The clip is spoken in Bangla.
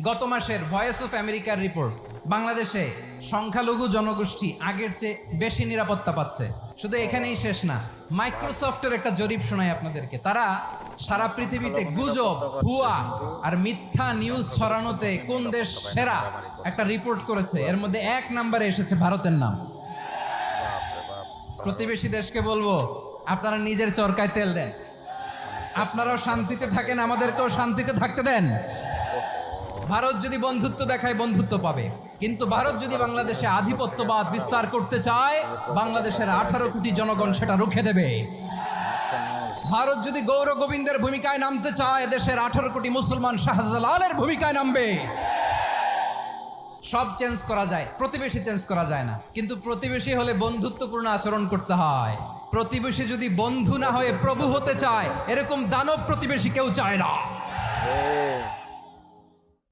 গত মাসের ভয়েস অফ আমেরিকার রিপোর্ট, বাংলাদেশে সংখ্যালঘু জনগোষ্ঠী আগের চেয়ে বেশি নিরাপত্তা পাচ্ছে। শুধু এখানেই শেষ না, মাইক্রোসফটের একটা জরিপ শোনায় আপনাদেরকে। তারা সারা পৃথিবীতে গুজব, ভুয়া আর মিথ্যা নিউজ ছড়ানোতে কোন দেশ সেরা একটা রিপোর্ট করেছে। এর মধ্যে 1 নম্বরে এসেছে ভারতের নাম। প্রতিবেশী দেশকে বলবো, আপনারা নিজের চরকায় তেল দেন, আপনারাও শান্তিতে থাকেন, আমাদেরকেও শান্তিতে থাকতে দেন। ভারত যদি বন্ধুত্ব দেখায়, বন্ধুত্ব পাবে, কিন্তু ভারত যদি বাংলাদেশে আধিপত্যবাদ বিস্তার করতে চায়, বাংলাদেশের 18 কোটি জনগণ সেটা রুখে দেবে। ভারত যদি গৌর গোবিন্দের ভূমিকায় নামতে চায়, দেশের 18 কোটি মুসলমান শাহজালালের ভূমিকায় নামবে। সব চেঞ্জ করা যায়, প্রতিবেশী চেঞ্জ করা যায় না। কিন্তু প্রতিবেশী হলে বন্ধুত্বপূর্ণ আচরণ করতে হয়। প্রতিবেশী যদি বন্ধু না হয়ে প্রভু হতে চায়, এরকম দানব প্রতিবেশী কেউ চায় না।